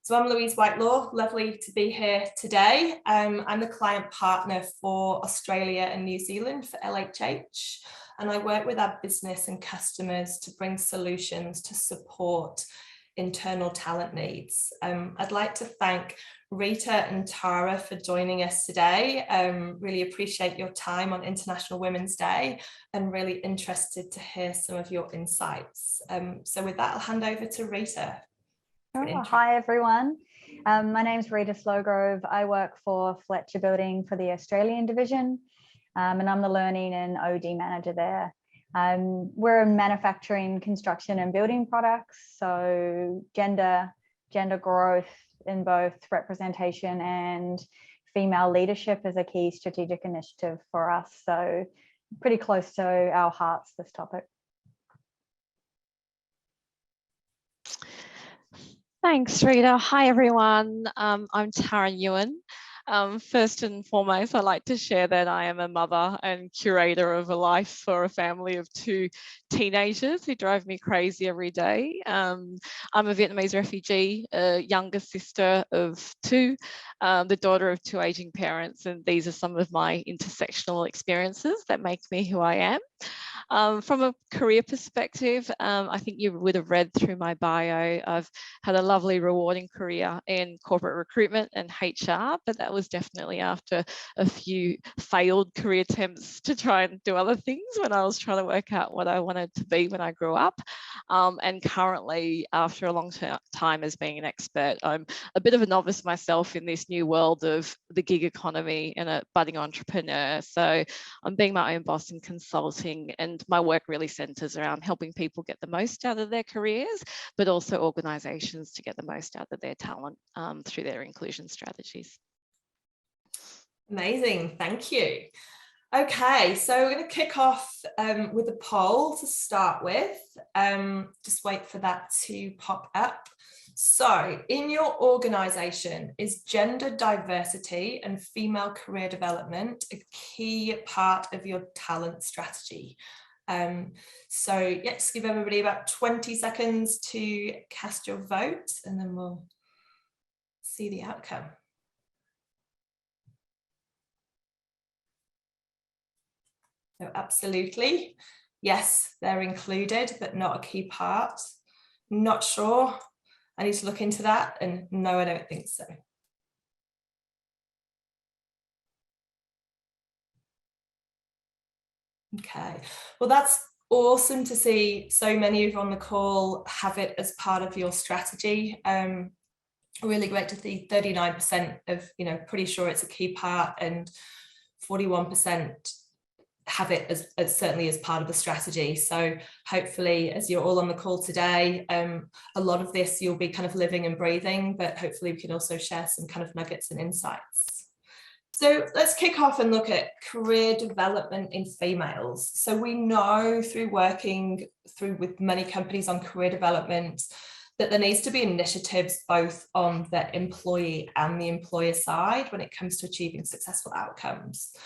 So I'm Louise White Law, lovely to be here today. I'm the client partner for Australia and New Zealand for LHH, and I work with our business and customers to bring solutions to support internal talent needs. I'd like to thank Rita and Tara for joining us today. Really appreciate your time on International Women's Day and really interested to hear some of your insights. So with that, I'll hand over to Rita. Hi everyone, my name's Rita Slogrove. I work for Fletcher Building for the Australian division, and I'm the Learning and OD manager there. We're in manufacturing, construction and building products, so gender growth in both representation and female leadership is a key strategic initiative for us, so pretty close to our hearts, this topic. Thanks, Rita. Hi, everyone. I'm Tara Nguyen. First and foremost, I'd like to share that I am a mother and curator of a life for a family of 2 teenagers who drive me crazy every day. I'm a Vietnamese refugee, a younger sister of 2, the daughter of 2 aging parents, and these are some of my intersectional experiences that make me who I am. From a career perspective, I think you would have read through my bio. I've had a lovely, rewarding career in corporate recruitment and HR, but that was definitely after a few failed career attempts to try and do other things when I was trying to work out what I wanted to be when I grew up. And currently, after a long time as being an expert, I'm a bit of a novice myself in this new world of the gig economy and a budding entrepreneur. So I'm being my own boss in consulting, and my work really centres around helping people get the most out of their careers, but also organisations to get the most out of their talent through their inclusion strategies. Amazing, thank you. Okay, so we're going to kick off with a poll to start with. Just wait for that to pop up. So in your organisation, is gender diversity and female career development a key part of your talent strategy? So let's give everybody about 20 seconds to cast your vote and then we'll see the outcome. So absolutely, yes, they're included, but not a key part. Not sure. I need to look into that, and no, I don't think so. Okay, well, that's awesome to see so many of you on the call have it as part of your strategy. Really great to see 39% of, pretty sure it's a key part, and 41% have it as certainly as part of the strategy. So hopefully, as you're all on the call today, a lot of this you'll be kind of living and breathing, but hopefully we can also share some kind of nuggets and insights. So let's kick off and look at career development in females. So we know through working with many companies on career development that there needs to be initiatives both on the employee and the employer side when it comes to achieving successful outcomes.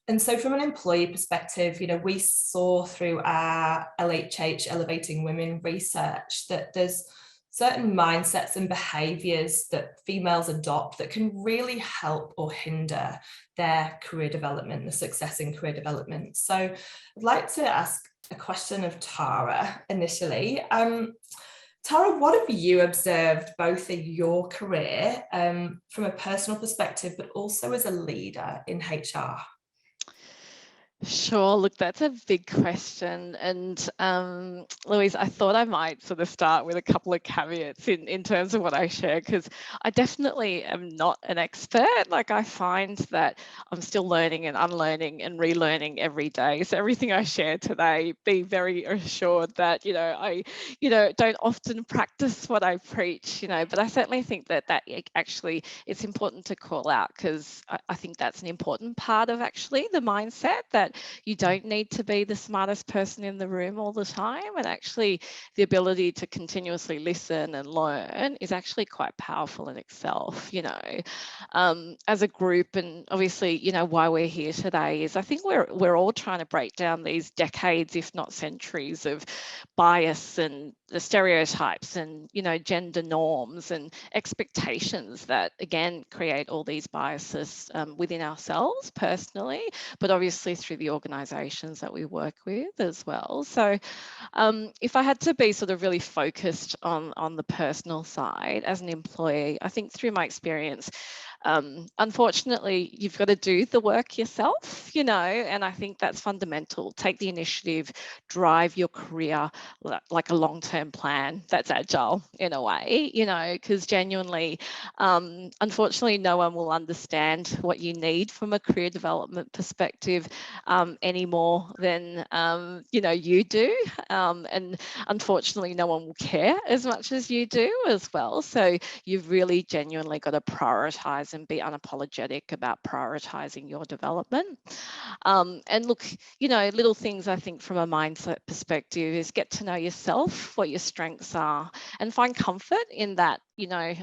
And so from an employee perspective, we saw through our LHH Elevating Women research that there's certain mindsets and behaviours that females adopt that can really help or hinder their career development, the success in career development. So I'd like to ask a question of Tara initially. Tara, what have you observed both in your career from a personal perspective, but also as a leader in HR? Sure, look, that's a big question. And Louise, I thought I might sort of start with a couple of caveats in terms of what I share, because I definitely am not an expert. Like, I find that I'm still learning and unlearning and relearning every day. So everything I share today, be very assured that, I, don't often practice what I preach, but I certainly think that actually it's important to call out, because I think that's an important part of actually the mindset that you don't need to be the smartest person in the room all the time, and actually the ability to continuously listen and learn is actually quite powerful in itself, as a group. And obviously, why we're here today is I think we're all trying to break down these decades, if not centuries, of bias and the stereotypes and, you know, gender norms and expectations that, again, create all these biases within ourselves personally, but obviously through the organisations that we work with as well. So if I had to be sort of really focused on the personal side as an employee, I think through my experience, unfortunately, you've got to do the work yourself, you know, and I think that's fundamental. Take the initiative, drive your career like a long-term plan that's agile in a way, you know, because genuinely, unfortunately, no one will understand what you need from a career development perspective any more than, you know, you do. And unfortunately, no one will care as much as you do as well. So you've really genuinely got to prioritise and be unapologetic about prioritising your development. And look, you know, little things I think from a mindset perspective is get to know yourself, what your strengths are, and find comfort in that, you know,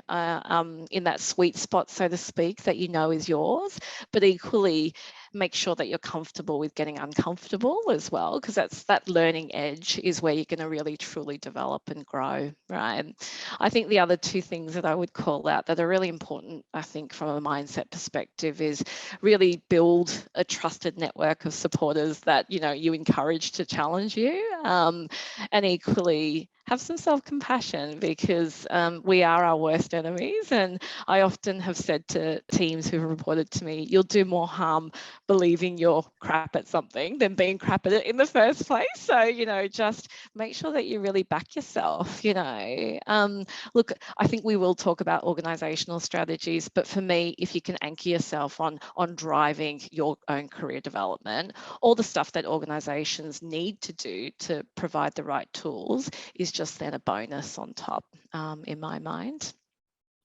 in that sweet spot, so to speak, that you know is yours, but equally make sure that you're comfortable with getting uncomfortable as well, because that's that learning edge is where you're going to really truly develop and grow, right? I think the other two things that I would call out that are really important, I think, from a mindset perspective is really build a trusted network of supporters that, you know, you encourage to challenge you, and equally have some self-compassion, because we are our worst enemies. And I often have said to teams who've reported to me, you'll do more harm believing you're crap at something than being crap at it in the first place. So, you know, just make sure that you really back yourself, you know. Look, I think we will talk about organisational strategies, but for me, if you can anchor yourself on driving your own career development, all the stuff that organisations need to do to provide the right tools is just then a bonus on top, in my mind.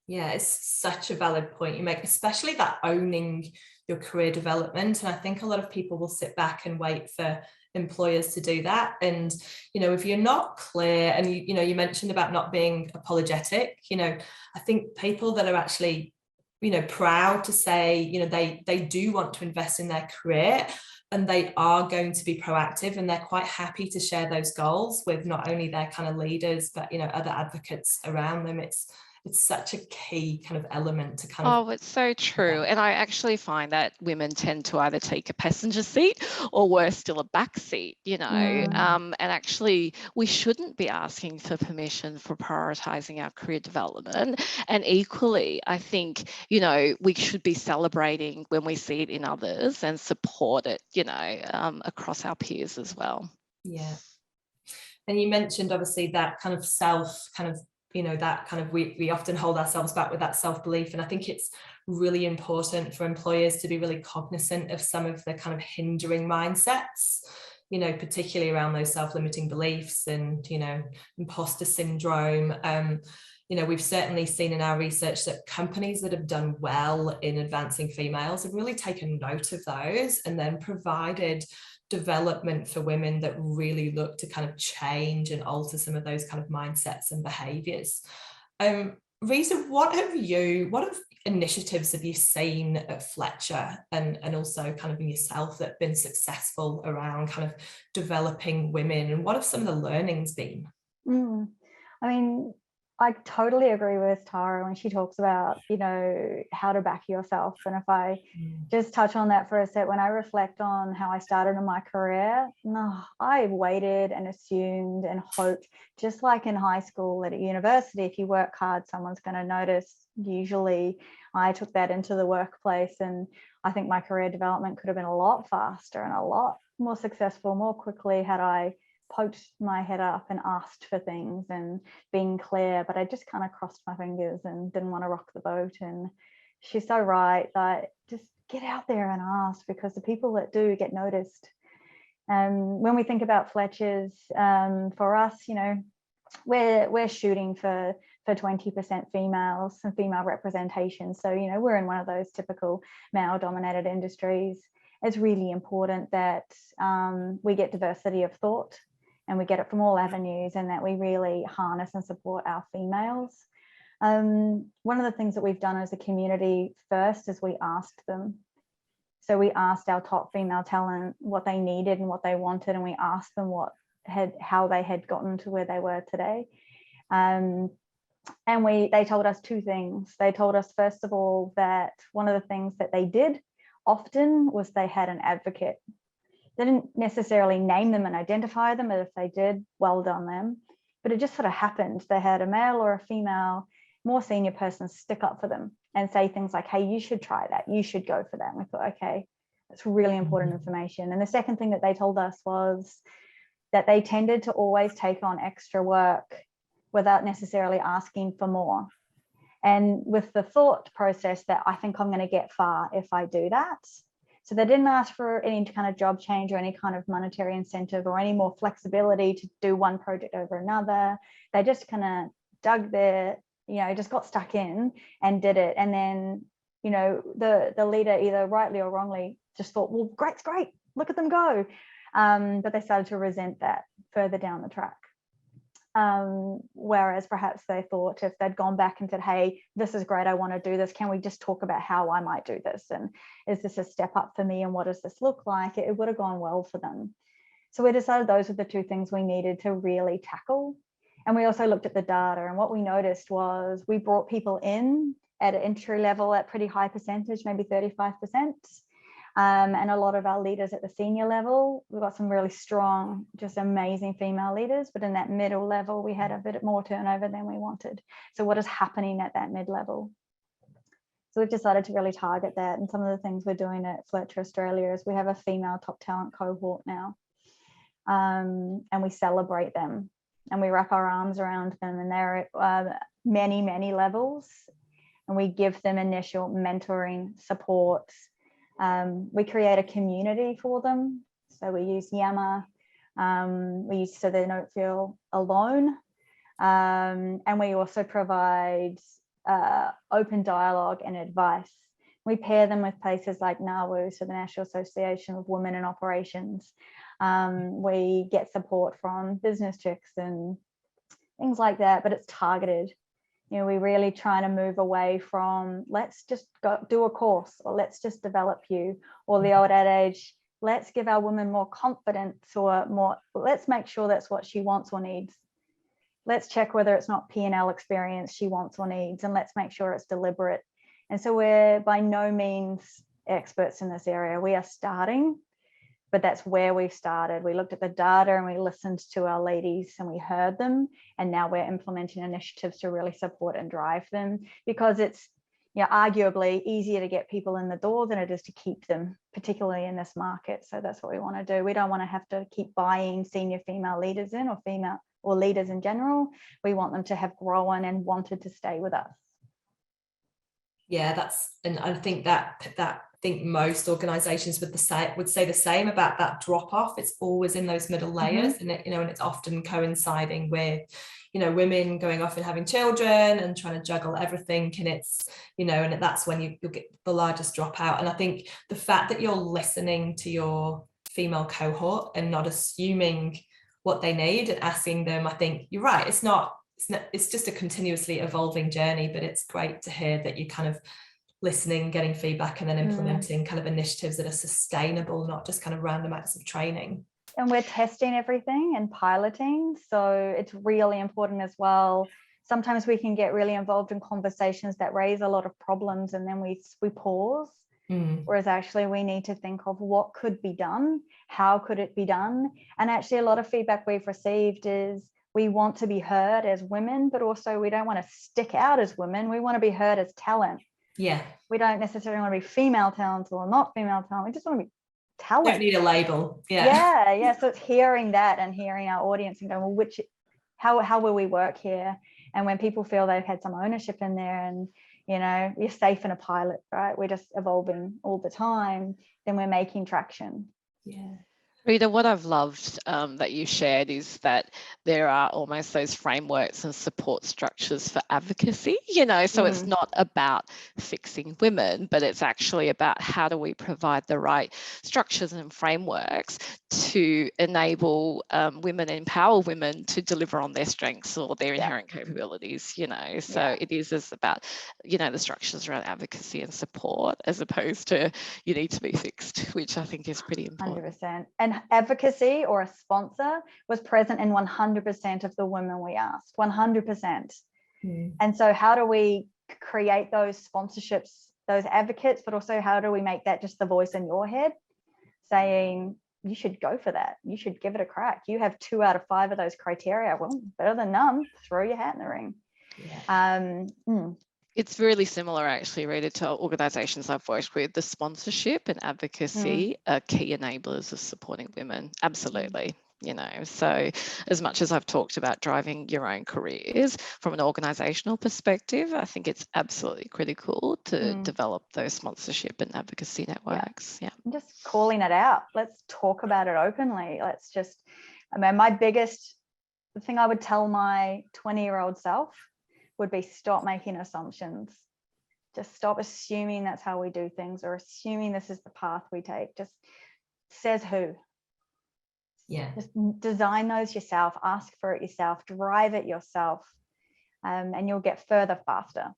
Yeah, it's such a valid point you make, especially that owning your career development. And I think a lot of people will sit back and wait for employers to do that. And, you know, if you're not clear, and you know, you mentioned about not being apologetic, you know, I think people that are actually, you know, proud to say, you know, they do want to invest in their career, and they are going to be proactive, and they're quite happy to share those goals with not only their kind of leaders, but, you know, other advocates around them. It's such a key kind of element to kind of. Oh, it's so true. And I actually find that women tend to either take a passenger seat or worse still a back seat, you know. And actually we shouldn't be asking for permission for prioritising our career development. And equally, I think, you know, we should be celebrating when we see it in others and support it, you know, across our peers as well. Yeah. And you mentioned obviously that kind of you know, that kind of, we often hold ourselves back with that self-belief. And I think it's really important for employers to be really cognizant of some of the kind of hindering mindsets, you know, particularly around those self-limiting beliefs and, you know, imposter syndrome. You know, we've certainly seen in our research that companies that have done well in advancing females have really taken note of those and then provided development for women that really look to kind of change and alter some of those kind of mindsets and behaviours. Rita, what initiatives have you seen at Fletcher and also kind of in yourself that have been successful around kind of developing women, and what have some of the learnings been? I mean, I totally agree with Tara when she talks about, you know, how to back yourself. And if I just touch on that for a sec, when I reflect on how I started in my career, I waited and assumed and hoped, just like in high school and at university, if you work hard, someone's going to notice. Usually I took that into the workplace, and I think my career development could have been a lot faster and a lot more successful more quickly had I poked my head up and asked for things and being clear, but I just kind of crossed my fingers and didn't want to rock the boat. And she's so right that just get out there and ask, because the people that do get noticed. When we think about Fletcher's, for us, you know, we're shooting for 20% females and female representation. So, you know, we're in one of those typical male-dominated industries. It's really important that we get diversity of thought, and we get it from all avenues, and that we really harness and support our females. One of the things that we've done as a community first is we asked them. So we asked our top female talent what they needed and what they wanted, and we asked them what how they had gotten to where they were today. And they told us two things. They told us, first of all, that one of the things that they did often was they had an advocate. They didn't necessarily name them and identify them, but if they did, well done them. But it just sort of happened. They had a male or a female, more senior person stick up for them and say things like, hey, you should try that. You should go for that. And we thought, okay, that's really important information. And the second thing that they told us was that they tended to always take on extra work without necessarily asking for more. And with the thought process that I think I'm going to get far if I do that. So they didn't ask for any kind of job change or any kind of monetary incentive or any more flexibility to do one project over another. They just kind of dug their, just got stuck in and did it. And then, the leader, either rightly or wrongly, just thought, well, great, look at them go. But they started to resent that further down the track. Whereas perhaps they thought if they'd gone back and said, hey, this is great, I want to do this, can we just talk about how I might do this, and is this a step up for me, and what does this look like, it would have gone well for them. So we decided those were the two things we needed to really tackle. And we also looked at the data, and what we noticed was we brought people in at an entry level at pretty high percentage, maybe 35%. And a lot of our leaders at the senior level, we've got some really strong, just amazing female leaders, but in that middle level, we had a bit more turnover than we wanted. So what is happening at that mid-level? So we've decided to really target that. And some of the things we're doing at Fletcher Australia is we have a female top talent cohort now. And we celebrate them and we wrap our arms around them, and they're at many, many levels. And we give them initial mentoring support. We create a community for them. So we use Yammer, so they don't feel alone. And we also provide open dialogue and advice. We pair them with places like NAWU, so the National Association of Women in Operations. We get support from business chicks and things like that, but it's targeted. We really try to move away from let's just go do a course, or let's just develop you, or the old adage, let's give our women more confidence, or more, let's make sure that's what she wants or needs. Let's check whether it's not P&L experience she wants or needs, and let's make sure it's deliberate. And so we're by no means experts in this area. We are starting, but that's where we've started. We looked at the data and we listened to our ladies and we heard them. And now we're implementing initiatives to really support and drive them, because it's arguably easier to get people in the door than it is to keep them, particularly in this market. So that's what we want to do. We don't want to have to keep buying senior female leaders in, or female or leaders in general. We want them to have grown and wanted to stay with us. Yeah, and I think I think most organizations would say the same about that drop off. It's always in those middle layers, and and it's often coinciding with women going off and having children and trying to juggle everything, and it's and that's when you'll get the largest dropout. And I think the fact that you're listening to your female cohort and not assuming what they need and asking them, I think you're right, it's just a continuously evolving journey, but it's great to hear that you're kind of listening, getting feedback, and then implementing kind of initiatives that are sustainable, not just kind of random acts of training. And we're testing everything and piloting. So it's really important as well. Sometimes we can get really involved in conversations that raise a lot of problems, and then we pause. Whereas actually we need to think of what could be done, how could it be done? And actually a lot of feedback we've received is we want to be heard as women, but also we don't want to stick out as women. We want to be heard as talent. Yeah. We don't necessarily want to be female talent or not female talent. We just want to be talent. Don't need a label. Yeah. So it's hearing that and hearing our audience and going, well, how will we work here? And when people feel they've had some ownership in there, and you're safe in a pilot, right? We're just evolving all the time, then we're making traction. Yeah. Rita, what I've loved that you shared is that there are almost those frameworks and support structures for advocacy, so it's not about fixing women, but it's actually about how do we provide the right structures and frameworks to enable women, empower women to deliver on their strengths or their inherent capabilities, so it is about, the structures around advocacy and support, as opposed to you need to be fixed, which I think is pretty important. 100%. And advocacy or a sponsor was present in 100% of the women we asked, 100%. And so how do we create those sponsorships, those advocates, but also how do we make that just the voice in your head saying, you should go for that. You should give it a crack. You have 2 out of 5 of those criteria. Well, better than none. Throw your hat in the ring. Yeah. It's really similar, actually, Rita, to organisations I've worked with. The sponsorship and advocacy are key enablers of supporting women. Absolutely. You know, so as much as I've talked about driving your own careers from an organisational perspective, I think it's absolutely critical to develop those sponsorship and advocacy networks. Yeah. And just calling it out. Let's talk about it openly. Let's just, I mean, the thing I would tell my 20-year-old self would be stop making assumptions. Just stop assuming that's how we do things or assuming this is the path we take. Just says who. Yeah. Just design those yourself, ask for it yourself, drive it yourself, and you'll get further faster.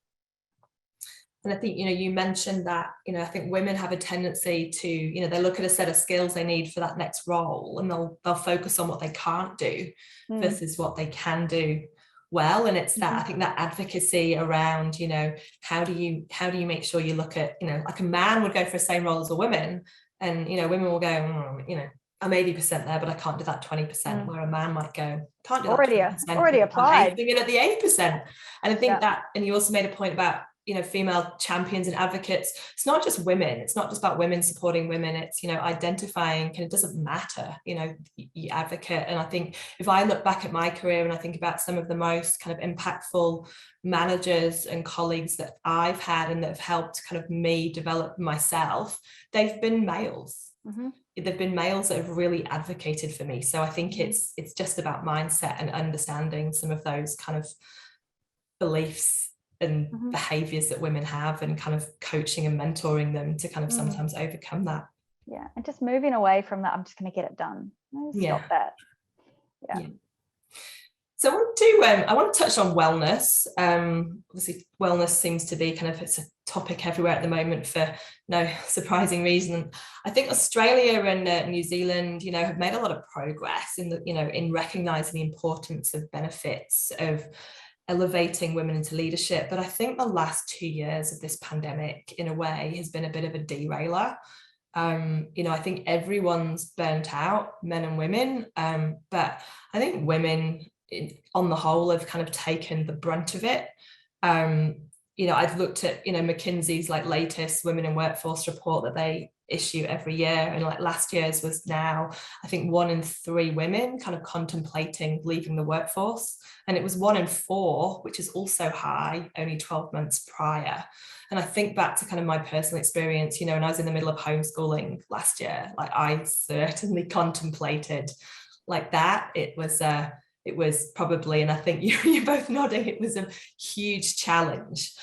And I think, you know, you mentioned that, you know, I think women have a tendency to, you know, they look at a set of skills they need for that next role and they'll focus on what they can't do versus what they can do well. And it's that, I think that advocacy around, you know, how do you make sure you look at, you know, like a man would go for the same role as a woman, and, you know, women will go, you know, I'm 80% there, but I can't do that 20%, where a man might go, can't do that 20%. Already applied. Doing it at the 8%. And I think that, and you also made a point about, you know, female champions and advocates. It's not just women. It's not just about women supporting women. It's, you know, identifying, and it doesn't matter, you know, you advocate. And I think if I look back at my career and I think about some of the most kind of impactful managers and colleagues that I've had and that have helped kind of me develop myself, they've been males. They've been males that have really advocated for me. So I think it's just about mindset and understanding some of those kind of beliefs and behaviors that women have, and kind of coaching and mentoring them to kind of sometimes overcome that. Yeah, and just moving away from that, I'm just going to get it done. Stop that. Yeah. So I want to touch on wellness. Obviously, wellness seems to be kind of, it's a topic everywhere at the moment for no surprising reason. I think Australia and New Zealand, you know, have made a lot of progress in the, you know, in recognizing the importance of benefits of elevating women into leadership. But I think the last 2 years of this pandemic, in a way, has been a bit of a derailer. You know, I think everyone's burnt out, men and women, but I think women on the whole have kind of taken the brunt of it. You know, I've looked at, you know, McKinsey's like latest Women in Workforce report that they issue every year, and like last year's was now, I think 1 in 3 women kind of contemplating leaving the workforce, and it was 1 in 4, which is also high only 12 months prior. And I think back to kind of my personal experience, you know, when I was in the middle of homeschooling last year, like I certainly contemplated like that. It was probably, and I think you're both nodding, it was a huge challenge.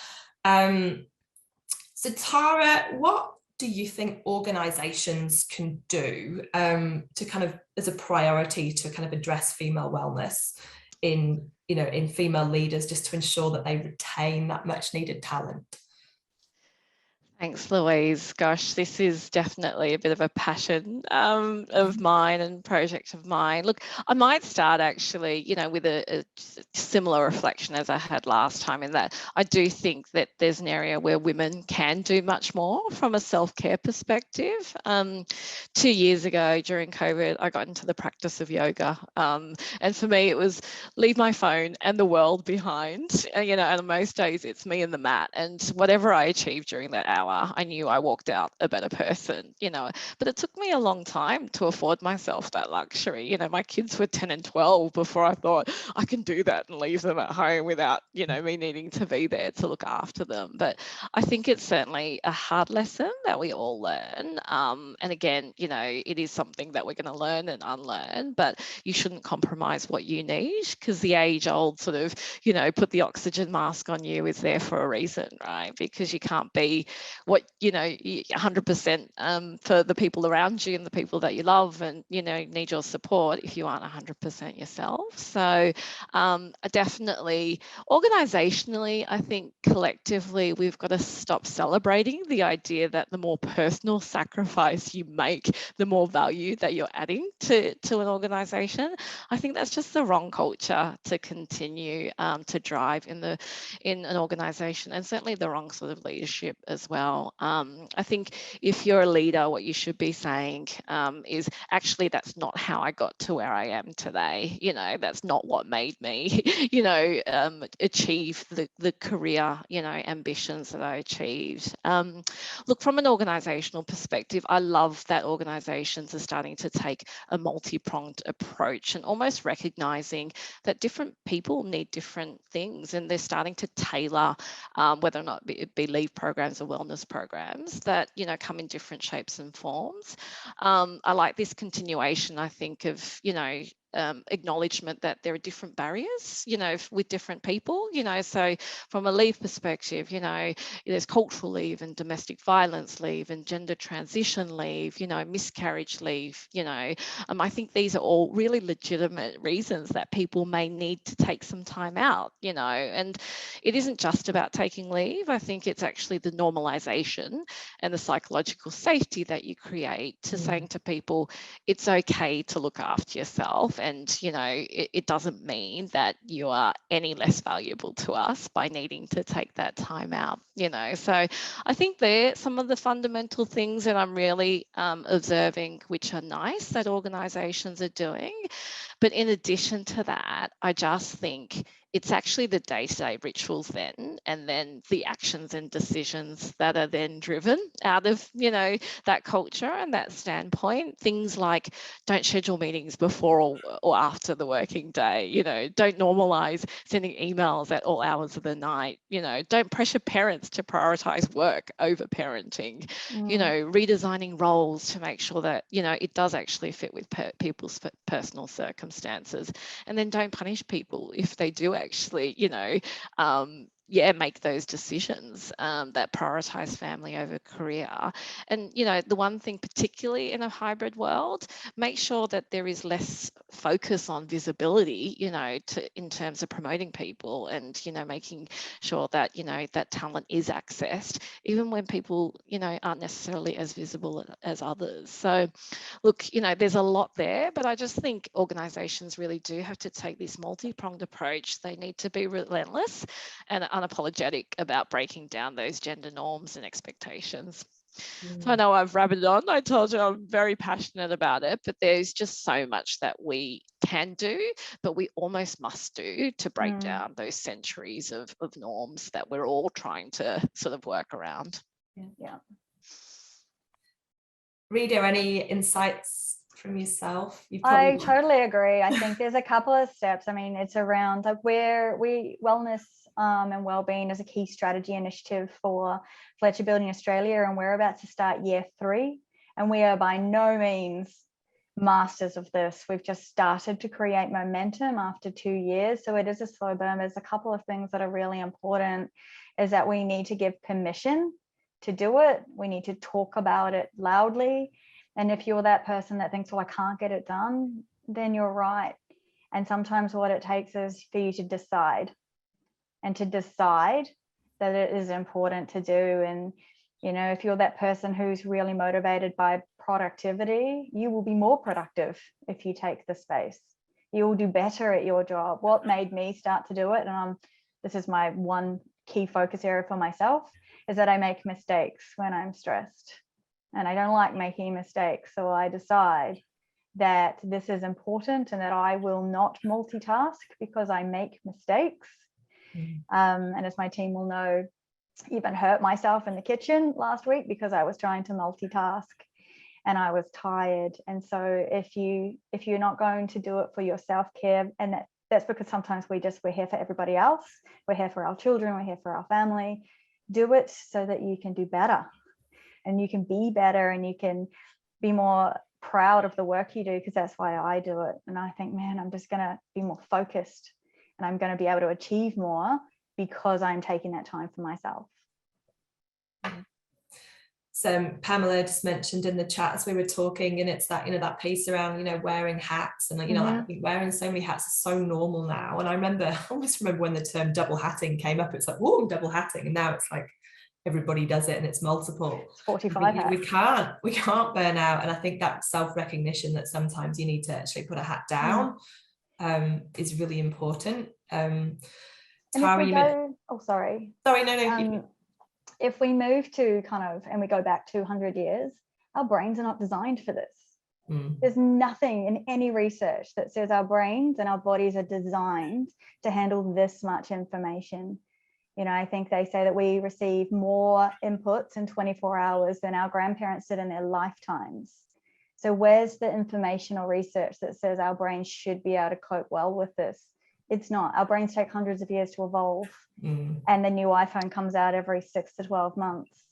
So Tara, what do you think organisations can do to kind of, as a priority, to kind of address female wellness in, you know, in female leaders, just to ensure that they retain that much needed talent? Thanks, Louise. Gosh, this is definitely a bit of a passion of mine and project of mine. Look, I might start actually, you know, with a similar reflection as I had last time, in that I do think that there's an area where women can do much more from a self-care perspective. 2 years ago during COVID, I got into the practice of yoga. And for me, it was leave my phone and the world behind, you know, and most days it's me and the mat, and whatever I achieved during that hour, I knew I walked out a better person, you know. But it took me a long time to afford myself that luxury. You know, my kids were 10 and 12 before I thought I can do that and leave them at home without, you know, me needing to be there to look after them. But I think it's certainly a hard lesson that we all learn. And again, you know, it is something that we're going to learn and unlearn, but you shouldn't compromise what you need, because the age-old sort of, you know, put the oxygen mask on you is there for a reason, right? Because you can't be what, 100% for the people around you and the people that you love, and, need your support if you aren't 100% yourself. So definitely organisationally, I think collectively we've got to stop celebrating the idea that the more personal sacrifice you make, the more value that you're adding to an organisation. I think that's just the wrong culture to continue to drive in an organisation, and certainly the wrong sort of leadership as well. I think if you're a leader, what you should be saying is, actually, that's not how I got to where I am today. That's not what made me, achieve the career, ambitions that I achieved. Look, from an organisational perspective, I love that organisations are starting to take a multi-pronged approach and almost recognising that different people need different things, and they're starting to tailor whether or not it be leave programs or wellness programs that come in different shapes and forms. I like this continuation, I think, of acknowledgement that there are different barriers, with different people, so from a leave perspective, there's cultural leave and domestic violence leave and gender transition leave, miscarriage leave, I think these are all really legitimate reasons that people may need to take some time out, and it isn't just about taking leave. I think it's actually the normalization and the psychological safety that you create to saying to people, it's okay to look after yourself, and it doesn't mean that you are any less valuable to us by needing to take that time out. So I think they're some of the fundamental things that I'm really observing, which are nice that organizations are doing. But in addition to that, I just think it's actually the day-to-day rituals then, and then the actions and decisions that are then driven out of, that culture and that standpoint. Things like, don't schedule meetings before or after the working day, don't normalize sending emails at all hours of the night, don't pressure parents to prioritize work over parenting, redesigning roles to make sure that, it does actually fit with people's personal circumstances. And then don't punish people if they do actually, make those decisions that prioritize family over career. And, the one thing particularly in a hybrid world, make sure that there is less focus on visibility, in terms of promoting people and, making sure that, that talent is accessed, even when people, aren't necessarily as visible as others. So look, there's a lot there, but I just think organizations really do have to take this multi-pronged approach. They need to be relentless and unapologetic about breaking down those gender norms and expectations. So I know I've rabbited on. I told you I'm very passionate about it, but there's just so much that we can do, but we almost must do to break down those centuries of norms that we're all trying to sort of work around. Yeah. Rita, any insights from yourself? I totally agree. I think there's a couple of steps. I mean, it's around like where wellness and wellbeing is a key strategy initiative for Fletcher Building Australia, and we're about to start year 3, and we are by no means masters of this. We've just started to create momentum after 2 years, so it is a slow burn. There's a couple of things that are really important, is that we need to give permission to do it. We need to talk about it loudly. And if you're that person that thinks, well, I can't get it done, then you're right. And sometimes what it takes is for you to decide, and to decide that it is important to do. And, if you're that person who's really motivated by productivity, you will be more productive if you take the space. You will do better at your job. What made me start to do it, and this is my one key focus area for myself, is that I make mistakes when I'm stressed. And I don't like making mistakes. So I decide that this is important and that I will not multitask because I make mistakes. And as my team will know, even hurt myself in the kitchen last week because I was trying to multitask and I was tired. And so if you're not going to do it for your self-care, and that's because sometimes we're here for everybody else. We're here for our children. We're here for our family. Do it so that you can do better, and you can be better, and you can be more proud of the work you do, because that's why I do it. And I think, man, I'm just going to be more focused, and I'm going to be able to achieve more because I'm taking that time for myself. Pamela just mentioned in the chat as we were talking, and it's that, that piece around, wearing hats, and I think wearing so many hats is so normal now. And I almost remember when the term double hatting came up, it's like, whoa, double hatting, and now it's like everybody does it and it's multiple. It's 45 hats. We can't burn out. And I think that self-recognition that sometimes you need to actually put a hat down is really important. And Tara, if we go, sorry, no. If we move to and we go back 200 years, our brains are not designed for this. There's nothing in any research that says our brains and our bodies are designed to handle this much information. I think they say that we receive more inputs in 24 hours than our grandparents did in their lifetimes. So where's the information or research that says our brains should be able to cope well with this? It's not. Our brains take hundreds of years to evolve, and the new iPhone comes out every 6 to 12 months.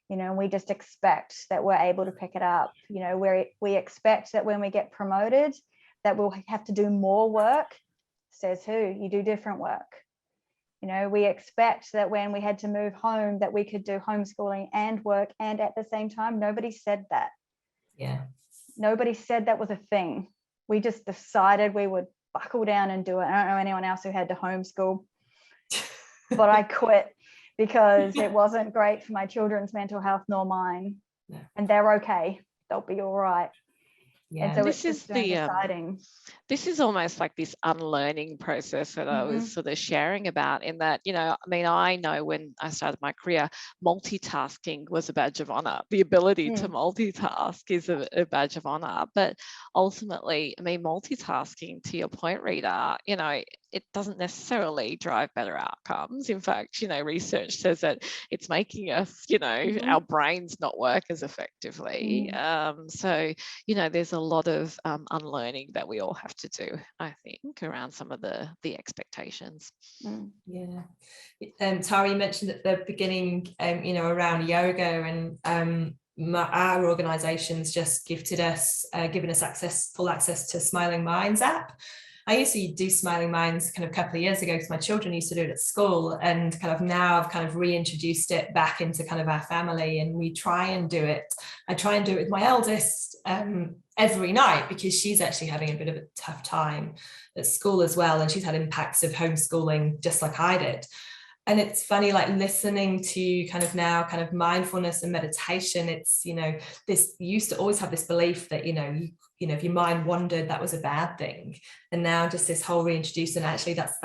We just expect that we're able to pick it up. We expect that when we get promoted, that we'll have to do more work. Says who? You do different work. We expect that when we had to move home, that we could do homeschooling and work and at the same time. Nobody said that. Yeah. Nobody said that was a thing. We just decided we would buckle down and do it. I don't know anyone else who had to homeschool, but I quit because it wasn't great for my children's mental health nor mine. Yeah. And they're okay. They'll be all right. Yeah. And so this it's is deciding. This is almost like this unlearning process that I was sort of sharing about, in that, I know when I started my career, multitasking was a badge of honor. The ability to multitask is a badge of honor. But ultimately, multitasking, to your point, Rita, it doesn't necessarily drive better outcomes. In fact, research says that it's making us, our brains not work as effectively. So, there's a lot of unlearning that we all have to do, I think, around some of the expectations. Yeah. Tara, you mentioned at the beginning, around yoga, and our organisation's just given us full access to Smiling Minds app. I used to do Smiling Minds a couple of years ago because my children used to do it at school, and now I've reintroduced it back into our family, and we try and do it. I try and do it with my eldest every night, because she's actually having a bit of a tough time at school as well, and she's had impacts of homeschooling just like I did. And it's funny, listening to now mindfulness and meditation. It's, this used to always have this belief that, if your mind wandered, that was a bad thing. And now just this whole reintroducing, actually, that's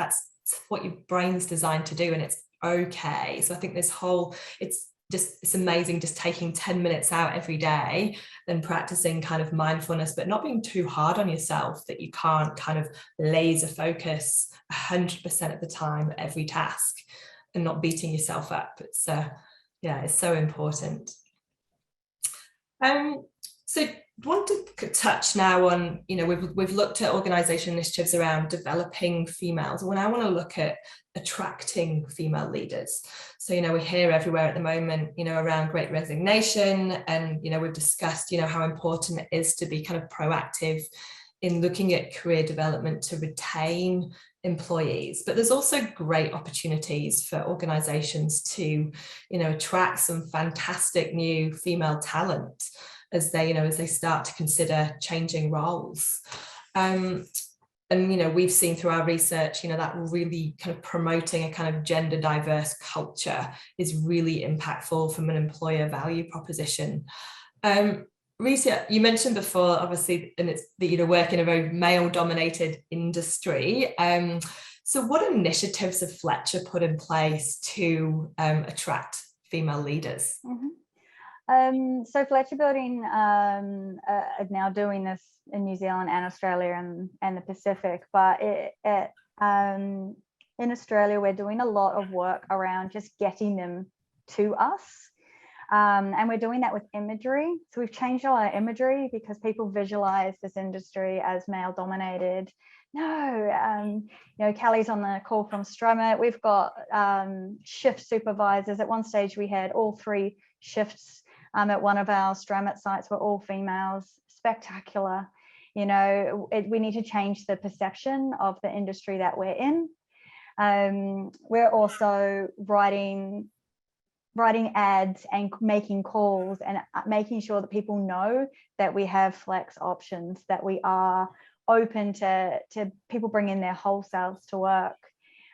what your brain's designed to do, and it's okay. So I think it's amazing just taking 10 minutes out every day and practicing mindfulness, but not being too hard on yourself that you can't laser focus 100% of the time every task, and not beating yourself up. It's it's so important. So I want to touch now on, we've looked at organisation initiatives around developing females. When I want to look at attracting female leaders. So, we hear everywhere at the moment, around Great Resignation, and, we've discussed, how important it is to be proactive in looking at career development to retain employees. But there's also great opportunities for organisations to, attract some fantastic new female talent as they start to consider changing roles. And we've seen through our research, that really promoting a gender diverse culture is really impactful from an employer value proposition. Rita, you mentioned before, obviously, and it's that you work in a very male-dominated industry. So what initiatives have Fletcher put in place to attract female leaders? So Fletcher Building are now doing this in New Zealand and Australia and the Pacific, but in Australia, we're doing a lot of work around just getting them to us. And we're doing that with imagery. So we've changed all our imagery because people visualize this industry as male dominated. No, Kelly's on the call from Strummer. We've got shift supervisors. At one stage, we had all 3 shifts at one of our Strummer sites were all females. Spectacular. We need to change the perception of the industry that we're in. We're also writing writing ads and making calls and making sure that people know that we have flex options, that we are open to people bringing their whole selves to work.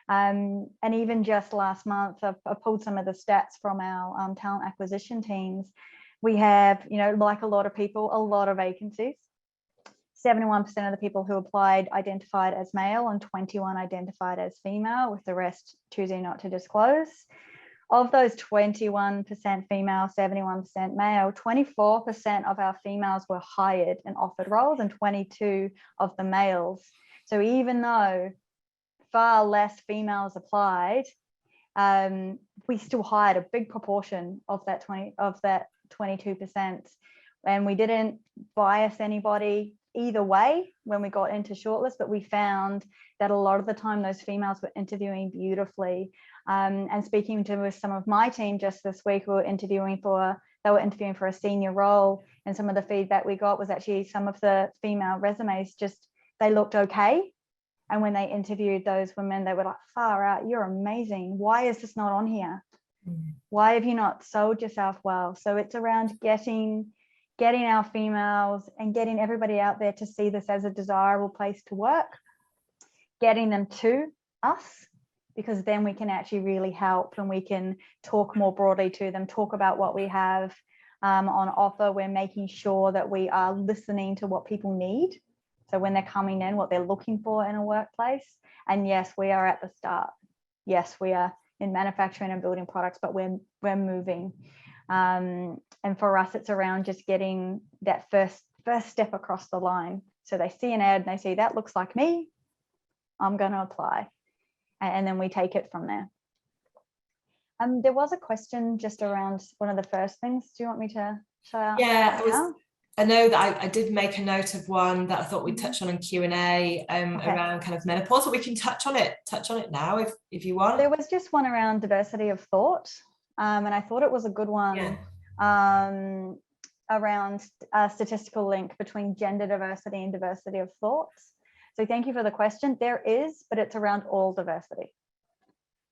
And even just last month, I've pulled some of the stats from our talent acquisition teams. We have, you know, like a lot of people, a lot of vacancies. 71% of the people who applied identified as male and 21 identified as female, with the rest choosing not to disclose. Of those 21% female, 71% male, 24% of our females were hired and offered roles, and 22 of the males. So even though far less females applied, we still hired a big proportion of that 22%, and we didn't bias anybody either way when we got into shortlist, but we found that a lot of the time those females were interviewing beautifully. And speaking with some of my team just this week, they were interviewing for a senior role, and some of the feedback we got was actually some of the female resumes they looked okay. And when they interviewed those women, they were like, far out, you're amazing. Why is this not on here? Why have you not sold yourself well? So it's around getting our females and getting everybody out there to see this as a desirable place to work, getting them to us, because then we can actually really help, and we can talk more broadly to them, talk about what we have on offer. We're making sure that we are listening to what people need. So when they're coming in, what they're looking for in a workplace. And yes, we are at the start. Yes, we are in manufacturing and building products, but we're moving. And for us, it's around just getting that first step across the line. So they see an ad and they see, that looks like me, I'm going to apply. And then we take it from there. There was a question just around one of the first things. Do you want me to show out? Yeah, I know that I did make a note of one that I thought we'd touch on in Q&A around kind of menopause, but we can touch on it now if you want. There was just one around diversity of thought, and I thought it was a good one. Around a statistical link between gender diversity and diversity of thoughts. So thank you for the question. There is, but it's around all diversity.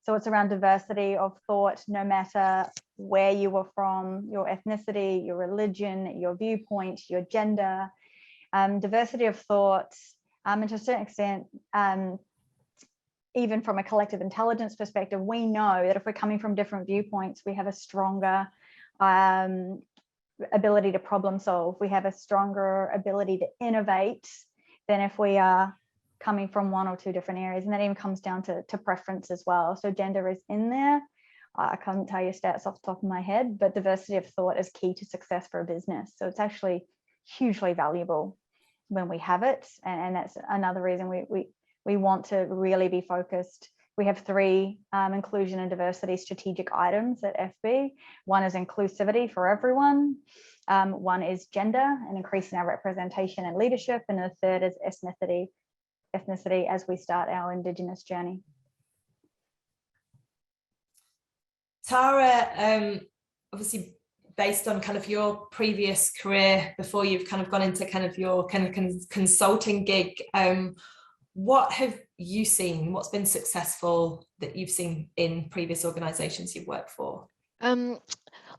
So it's around diversity of thought, no matter where you were from, your ethnicity, your religion, your viewpoint, your gender, diversity of thought, and to a certain extent, even from a collective intelligence perspective, we know that if we're coming from different viewpoints, we have a stronger ability to problem solve. We have a stronger ability to innovate than if we are coming from one or two different areas. And that even comes down to preference as well. So gender is in there. I can't tell you stats off the top of my head, but diversity of thought is key to success for a business. So it's actually hugely valuable when we have it. And that's another reason we want to really be focused. We have 3 inclusion and diversity strategic items at FB. One is inclusivity for everyone. One is gender and increasing our representation and leadership. And the third is ethnicity as we start our Indigenous journey. Tara, obviously based on kind of your previous career before you've kind of gone into kind of your kind of consulting gig, what have you seen? What's been successful that you've seen in previous organisations you've worked for?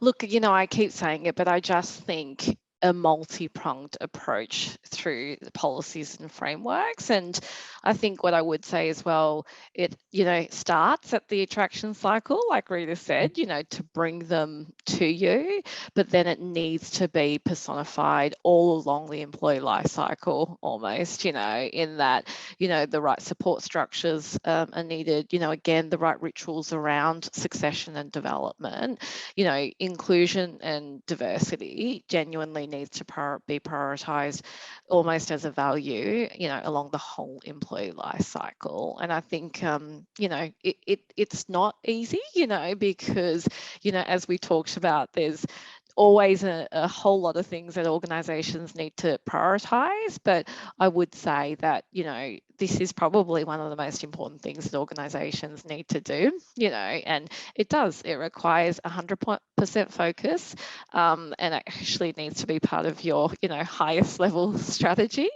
Look, you know, I keep saying it, but I just think a multi-pronged approach through the policies and frameworks. And I think what I would say as well, it, you know, starts at the attraction cycle, like Rita said, you know, to bring them to you, but then it needs to be personified all along the employee life cycle almost, you know, in that, you know, the right support structures are needed, you know, again, the right rituals around succession and development, you know, inclusion and diversity genuinely needs to be prioritised almost as a value, you know, along the whole employee life cycle. And I think, you know, it's not easy, you know, because, you know, as we talked about, there's always a whole lot of things that organisations need to prioritise. But I would say that, you know, this is probably one of the most important things that organisations need to do, and it requires 100% focus, and it actually needs to be part of your, highest level strategy,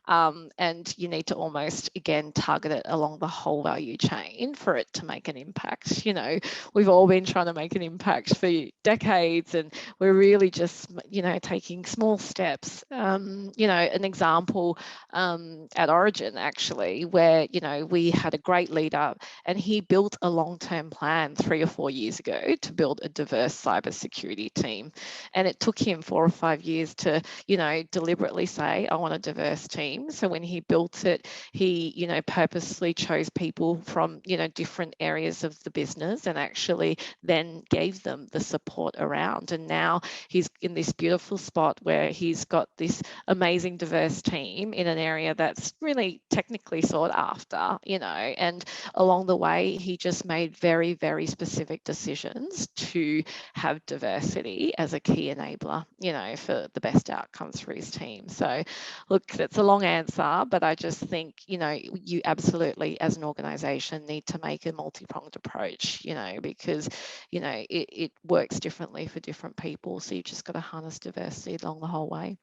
and you need to almost, again, target it along the whole value chain for it to make an impact. We've all been trying to make an impact for decades, and we're really just, taking small steps. An example at Origin, actually, where, we had a great leader, and he built a long-term plan 3 or 4 years ago to build a diverse cybersecurity team. And it took him 4 or 5 years to, deliberately say, I want a diverse team. So when he built it, he, purposely chose people from, different areas of the business, and actually then gave them the support around. And now he's in this beautiful spot where he's got this amazing diverse team in an area that's really technically sought after, and along the way, he just made very, very specific decisions to have diversity as a key enabler, for the best outcomes for his team. So look, that's a long answer, but I just think, you absolutely, as an organisation, need to make a multi-pronged approach, because, it works differently for different people. So you've just got to harness diversity along the whole way.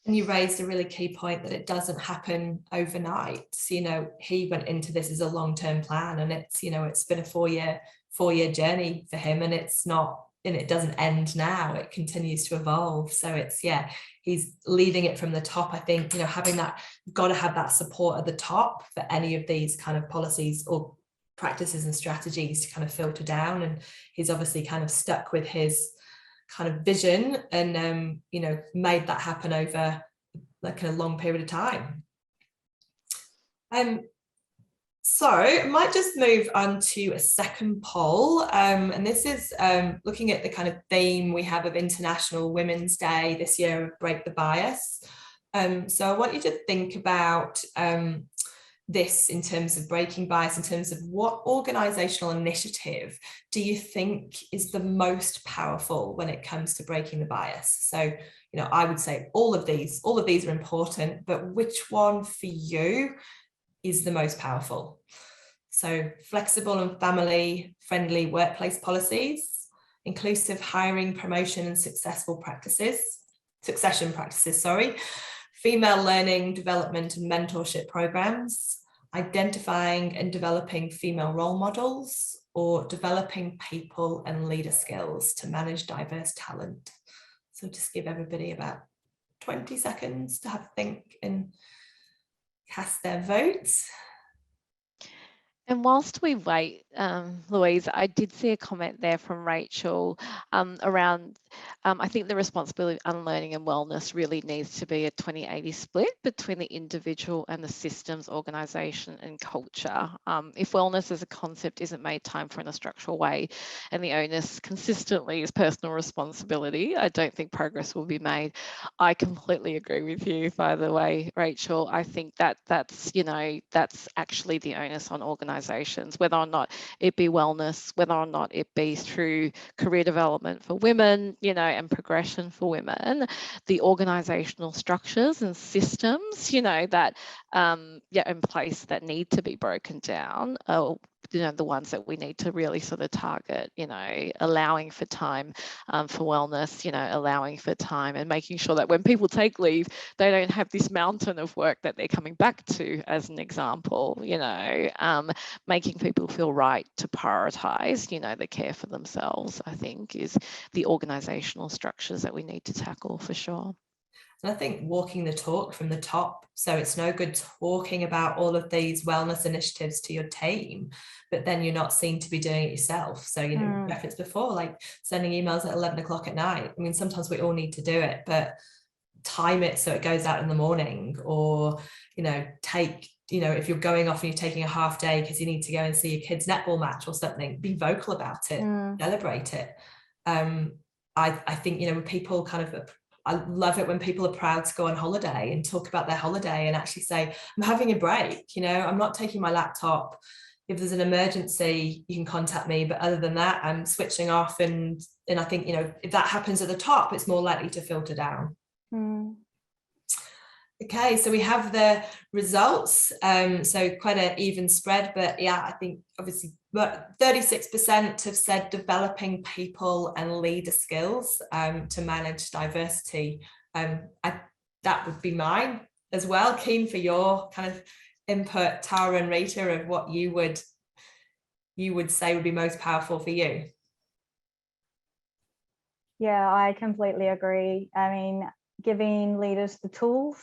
And you raised a really key point that it doesn't happen overnight. So, he went into this as a long-term plan, and it's, it's been a four-year journey for him, and it's not, and it doesn't end now, it continues to evolve. So it's, he's leading it from the top. I think, having that, you've got to have that support at the top for any of these kind of policies or practices and strategies to kind of filter down. And he's obviously kind of stuck with his kind of vision and, made that happen over like a long period of time. So I might just move on to a second poll, and this is looking at the kind of theme we have of International Women's Day this year of Break the Bias. So I want you to think about this in terms of breaking bias, in terms of what organisational initiative do you think is the most powerful when it comes to breaking the bias? So, I would say all of these are important, but which one for you is the most powerful? So flexible and family friendly workplace policies, inclusive hiring, promotion and succession practices, female learning, development and mentorship programs, identifying and developing female role models, or developing people and leader skills to manage diverse talent. So just give everybody about 20 seconds to have a think and cast their votes. And whilst we wait, Louise, I did see a comment there from Rachel around, I think the responsibility of unlearning and wellness really needs to be a 20-80 split between the individual and the systems, organisation and culture. If wellness as a concept isn't made time for in a structural way, and the onus consistently is personal responsibility, I don't think progress will be made. I completely agree with you, by the way, Rachel. I think that's actually the onus on organisations, whether or not it be wellness, whether or not it be through career development for women, and progression for women, the organisational structures and systems, that in place that need to be broken down. The ones that we need to really sort of target, allowing for time for wellness, allowing for time and making sure that when people take leave, they don't have this mountain of work that they're coming back to, as an example, making people feel right to prioritise, the care for themselves, I think, is the organisational structures that we need to tackle for sure. And I think walking the talk from the top. So it's no good talking about all of these wellness initiatives to your team, but then you're not seen to be doing it yourself. So, referenced before, like sending emails at 11 o'clock at night. I mean, sometimes we all need to do it, but time it so it goes out in the morning, or, if you're going off and you're taking a half day because you need to go and see your kids' netball match or something, be vocal about it, celebrate it. I think, when people I love it when people are proud to go on holiday and talk about their holiday and actually say, I'm having a break, I'm not taking my laptop. If there's an emergency, you can contact me. But other than that, I'm switching off. And I think, if that happens at the top, it's more likely to filter down. Okay, so we have the results, so quite an even spread, but yeah, I think obviously 36% have said developing people and leader skills to manage diversity. That would be mine as well. Keen for your kind of input, Tara and Rita, of what you would say would be most powerful for you. Yeah, I completely agree. I mean, giving leaders the tools,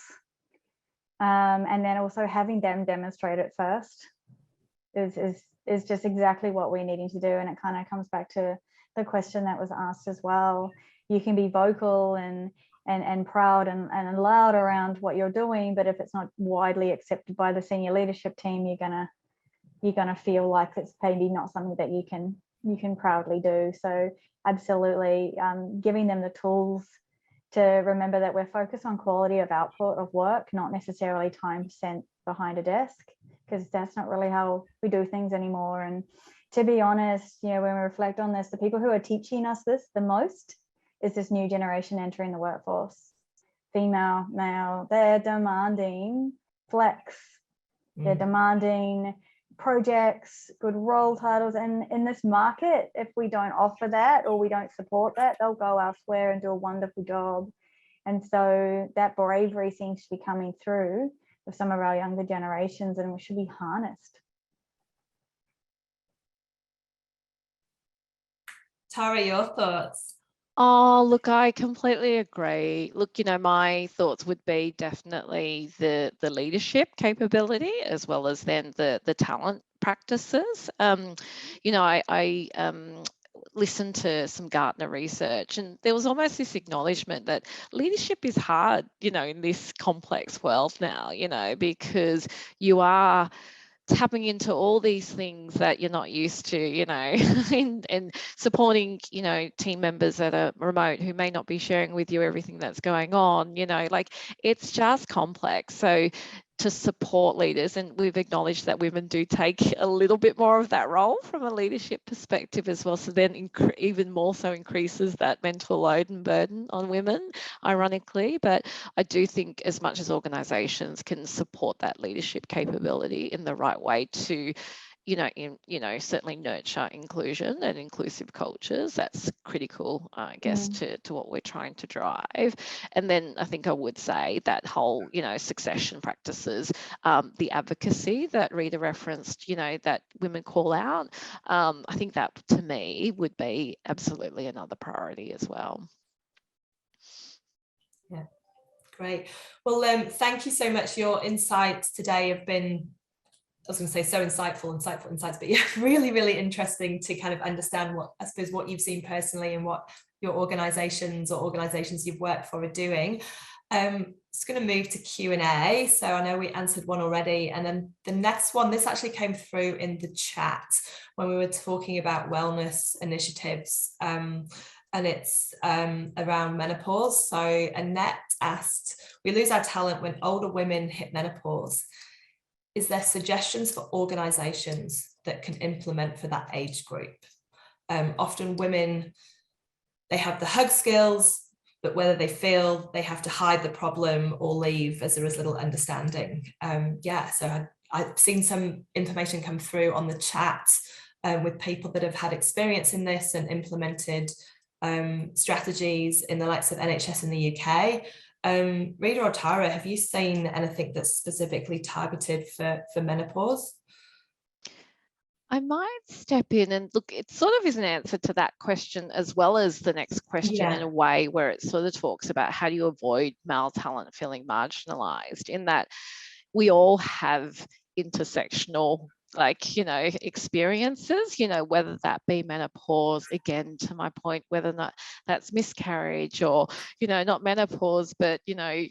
and then also having them demonstrate it first is just exactly what we're needing to do. And it kind of comes back to the question that was asked as well. You can be vocal and proud and loud around what you're doing, but if it's not widely accepted by the senior leadership team, you're gonna feel like it's maybe not something that you can proudly do. So absolutely, giving them the tools to remember that we're focused on quality of output of work, not necessarily time spent behind a desk, because that's not really how we do things anymore. And to be honest, when we reflect on this, the people who are teaching us this the most is this new generation entering the workforce. Female, male, they're demanding flex, they're demanding projects, good role titles, and in this market, if we don't offer that or we don't support that, they'll go elsewhere and do a wonderful job. And so that bravery seems to be coming through with some of our younger generations, and we should be harnessed. Tara, your thoughts? Oh, look, I completely agree. Look, my thoughts would be definitely the leadership capability, as well as then the talent practices. I listened to some Gartner research, and there was almost this acknowledgement that leadership is hard, in this complex world now, because you are tapping into all these things that you're not used to, and supporting, team members that are remote who may not be sharing with you everything that's going on, like it's just complex. So to support leaders, and we've acknowledged that women do take a little bit more of that role from a leadership perspective as well. So then even more so increases that mental load and burden on women, ironically. But I do think as much as organisations can support that leadership capability in the right way to certainly nurture inclusion and inclusive cultures. That's critical, I guess, to what we're trying to drive. And then I think I would say that whole, succession practices, the advocacy that Rita referenced, that women call out. I think that to me would be absolutely another priority as well. Yeah, great. Well, thank you so much. Your insights today have been, I was going to say so insightful insights, but yeah, really, really interesting to kind of understand what you've seen personally and what your organizations you've worked for are doing. Just going to move to Q&A. So I know we answered one already, and then the next one, this actually came through in the chat when we were talking about wellness initiatives, and it's around menopause. So Annette asked, we lose our talent when older women hit menopause. Is there suggestions for organisations that can implement for that age group? Often women, they have the hug skills, but whether they feel they have to hide the problem or leave as there is little understanding. So I've seen some information come through on the chat with people that have had experience in this and implemented strategies in the likes of NHS in the UK. Rita or Tara, have you seen anything that's specifically targeted for menopause? I might step in and look, it sort of is an answer to that question as well as the next question in a way where it sort of talks about how do you avoid male talent feeling marginalized, in that we all have intersectional experiences, whether that be menopause, again, to my point, whether or not that's miscarriage or, not menopause, but, I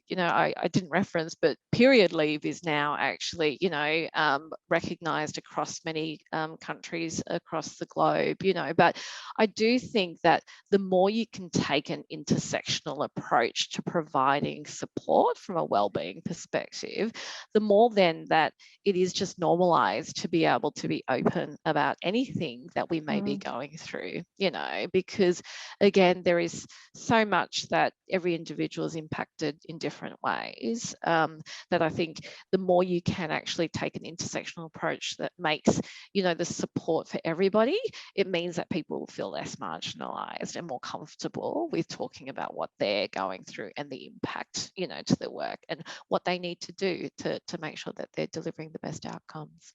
didn't reference, but period leave is now actually, recognized across many countries across the globe, but I do think that the more you can take an intersectional approach to providing support from a wellbeing perspective, the more then that it is just normalized to be able to be open about anything that we may be going through, you know, because again, there is so much that every individual is impacted in different ways, that I think the more you can actually take an intersectional approach that makes, you know, the support for everybody, it means that people will feel less marginalized and more comfortable with talking about what they're going through and the impact, you know, to their work and what they need to do to make sure that they're delivering the best outcomes.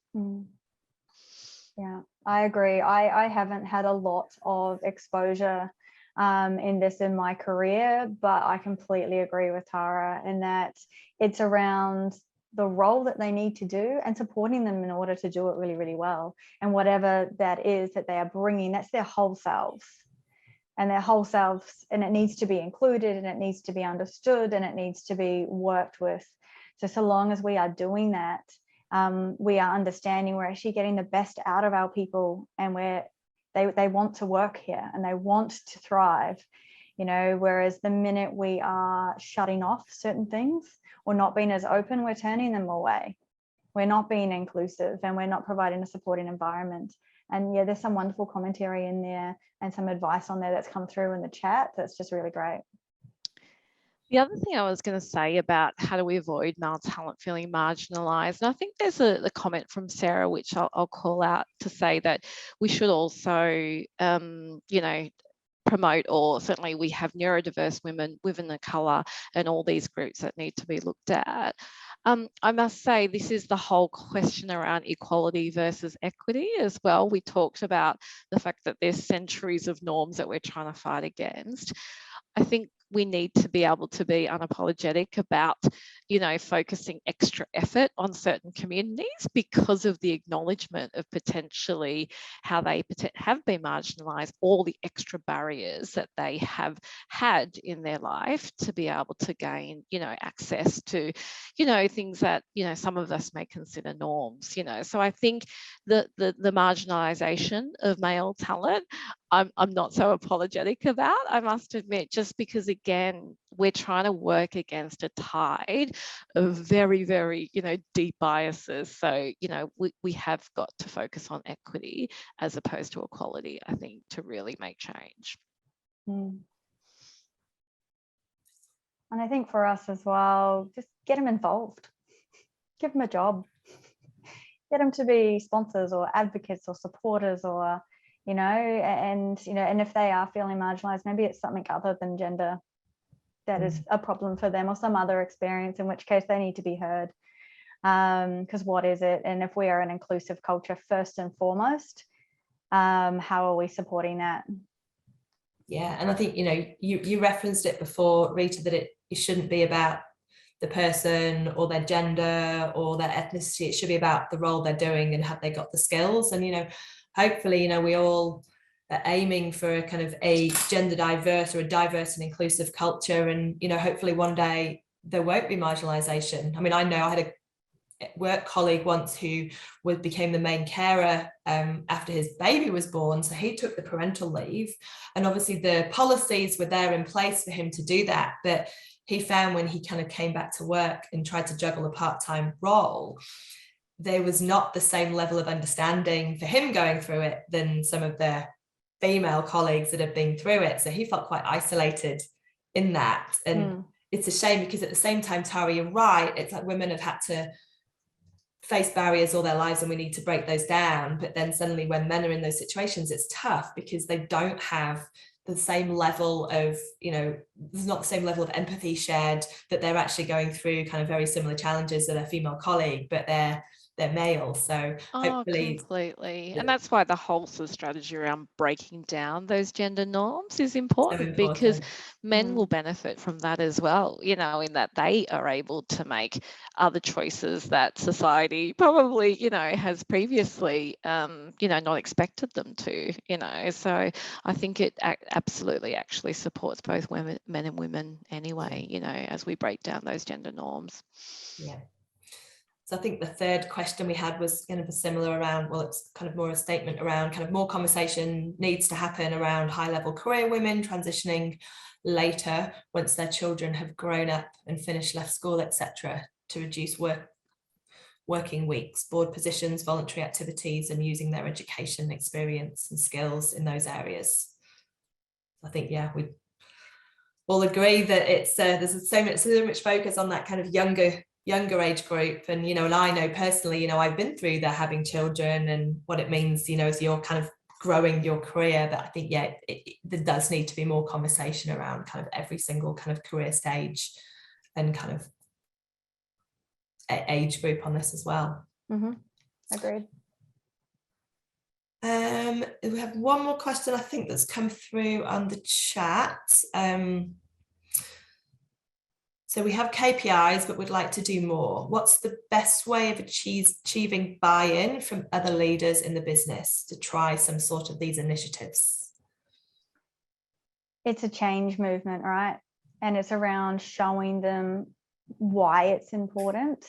Yeah, I agree. I haven't had a lot of exposure in this in my career, but I completely agree with Tara in that it's around the role that they need to do and supporting them in order to do it really, really well. And whatever that is that they are bringing, that's their whole selves. And their whole selves, and it needs to be included and it needs to be understood and it needs to be worked with. So long as we are doing that, we are understanding we're actually getting the best out of our people, and they want to work here and they want to thrive, you know, whereas the minute we are shutting off certain things or not being as open, we're turning them away. We're not being inclusive and we're not providing a supporting environment. And yeah, there's some wonderful commentary in there and some advice on there that's come through in the chat that's just really great. The other thing I was going to say about how do we avoid male talent feeling marginalised, and I think there's a comment from Sarah, which I'll call out to say that we should also, you know, promote, or certainly we have neurodiverse women of colour and all these groups that need to be looked at. I must say this is the whole question around equality versus equity as well. We talked about the fact that there's centuries of norms that we're trying to fight against. I think we need to be able to be unapologetic about, you know, focusing extra effort on certain communities because of the acknowledgement of potentially how they have been marginalised, all the extra barriers that they have had in their life to be able to gain, you know, access to, you know, things that, you know, some of us may consider norms, you know. So I think the marginalisation of male talent, I'm not so apologetic about, I must admit, just because, again, we're trying to work against a tide of very, very, you know, deep biases. So, you know, we have got to focus on equity as opposed to equality, I think, to really make change. And I think for us as well, just get them involved, give them a job, get them to be sponsors or advocates or supporters, or you know, and if they are feeling marginalized, maybe it's something other than gender that is a problem for them, or some other experience, in which case they need to be heard. Because what is it? And if we are an inclusive culture first and foremost, how are we supporting that? Yeah, and I think, you know, you referenced it before, Rita, that it shouldn't be about the person or their gender or their ethnicity. It should be about the role they're doing and have they got the skills. And, you know, hopefully, you know, we all are aiming for a kind of a gender diverse or a diverse and inclusive culture. And, you know, hopefully one day there won't be marginalization. I mean, I know I had a work colleague once who became the main carer after his baby was born. So he took the parental leave, and obviously the policies were there in place for him to do that. But he found when he kind of came back to work and tried to juggle a part-time role, there was not the same level of understanding for him going through it than some of the female colleagues that have been through it. So he felt quite isolated in that. And it's a shame, because at the same time, Tara, you're right, it's like women have had to face barriers all their lives and we need to break those down. But then suddenly when men are in those situations, it's tough because they don't have the same level of, you know, there's not the same level of empathy shared, that they're actually going through kind of very similar challenges to their female colleague, but they're male. So hopefully, completely. And that's why the whole sort of strategy around breaking down those gender norms is important, because men will benefit from that as well, you know, in that they are able to make other choices that society probably, you know, has previously, you know, not expected them to, you know. So I think it absolutely actually supports both men and women anyway, you know, as we break down those gender norms. Yeah. So I think the third question we had was kind of a similar around, well, it's kind of more a statement around kind of more conversation needs to happen around high-level career women transitioning later once their children have grown up and finished, left school, etc., to reduce working weeks, board positions, voluntary activities, and using their education, experience and skills in those areas. I think, yeah, we all agree that it's there's so much focus on that kind of younger age group. And, you know, and I know personally, you know, I've been through the having children and what it means, you know, as you're kind of growing your career. But I think, yeah, there does need to be more conversation around kind of every single kind of career stage and kind of age group on this as well. Agreed. We have one more question, I think, that's come through on the chat. So we have KPIs, but we'd like to do more. What's the best way of achieving buy-in from other leaders in the business to try some sort of these initiatives? It's a change movement, right? And it's around showing them why it's important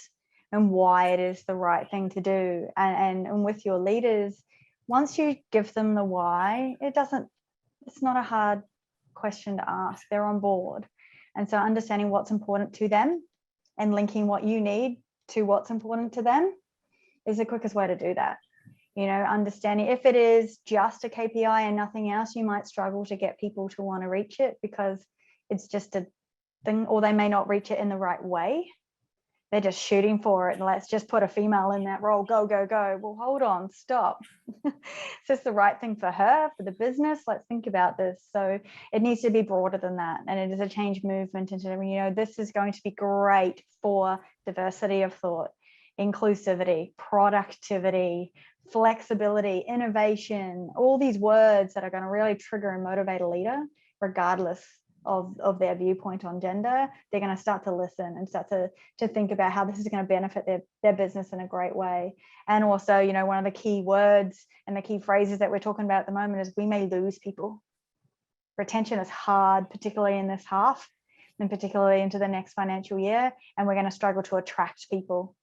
and why it is the right thing to do. And with your leaders, once you give them the why, it's not a hard question to ask. They're on board. And so understanding what's important to them and linking what you need to what's important to them is the quickest way to do that. You know, understanding if it is just a KPI and nothing else, you might struggle to get people to want to reach it because it's just a thing, or they may not reach it in the right way. They're just shooting for it. And let's just put a female in that role. Go, go, go. Well, hold on, stop. Is this the right thing for her, for the business? Let's think about this. So it needs to be broader than that. And it is a change movement into, you know, this is going to be great for diversity of thought, inclusivity, productivity, flexibility, innovation, all these words that are going to really trigger and motivate a leader, regardless of their viewpoint on gender. They're going to start to listen and start to think about how this is going to benefit their business in a great way. And also, you know, one of the key words and the key phrases that we're talking about at the moment is we may lose people. Retention is hard, particularly in this half and particularly into the next financial year, and we're going to struggle to attract people.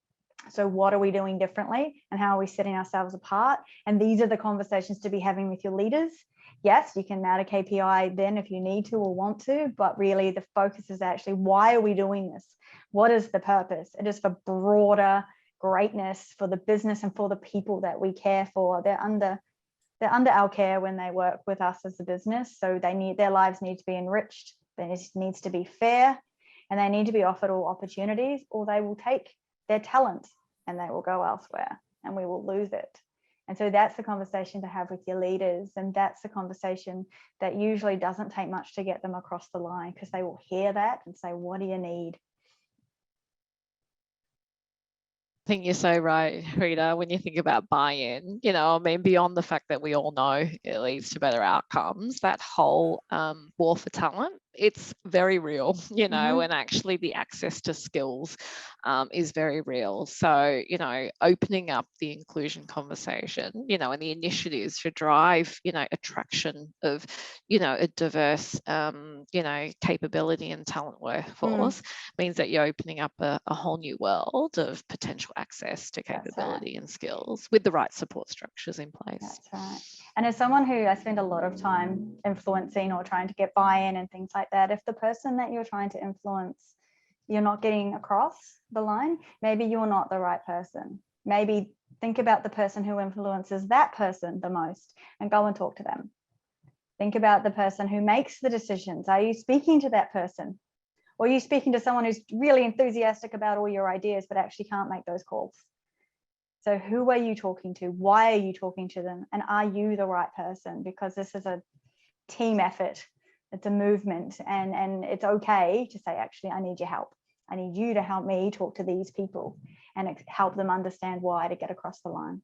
So what are we doing differently and how are we setting ourselves apart? And these are the conversations to be having with your leaders. Yes, you can add a KPI then if you need to or want to, but really the focus is actually, why are we doing this? What is the purpose? It is for broader greatness for the business and for the people that we care for. They're under our care when they work with us as a business. So their lives need to be enriched. It needs to be fair, and they need to be offered all opportunities, or they will take their talent and they will go elsewhere and we will lose it. And so that's the conversation to have with your leaders. And that's the conversation that usually doesn't take much to get them across the line, because they will hear that and say, what do you need? I think you're so right, Rita, when you think about buy-in, you know, I mean, beyond the fact that we all know it leads to better outcomes, that whole war for talent, it's very real, you know, and actually the access to skills is very real. So, you know, opening up the inclusion conversation, you know, and the initiatives to drive, you know, attraction of, you know, a diverse, you know, capability and talent workforce means that you're opening up a whole new world of potential access to capability and skills with the right support structures in place. That's right. And as someone who I spend a lot of time influencing or trying to get buy-in and things like that, if the person that you're trying to influence, you're not getting across the line, maybe you're not the right person. Maybe think about the person who influences that person the most and go and talk to them. Think about the person who makes the decisions. Are you speaking to that person? Or are you speaking to someone who's really enthusiastic about all your ideas but actually can't make those calls? So who are you talking to? Why are you talking to them? And are you the right person? Because this is a team effort. It's a movement, and it's okay to say, actually, I need your help. I need you to help me talk to these people and help them understand why to get across the line.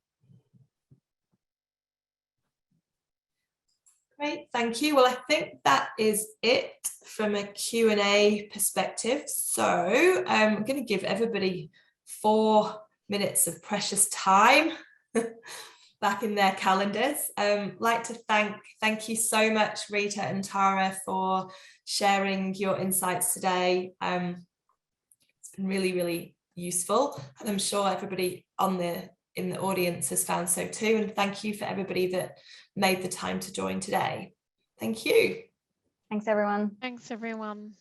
Great, thank you. Well, I think that is it from a Q&A perspective. So I'm going to give everybody 4 minutes of precious time back in their calendars. Like to thank you so much, Rita and Tara, for sharing your insights today. It's been really, really useful, and I'm sure everybody in the audience has found so too. And thank you for everybody that made the time to join today. Thank you. Thanks, everyone. Thanks, everyone.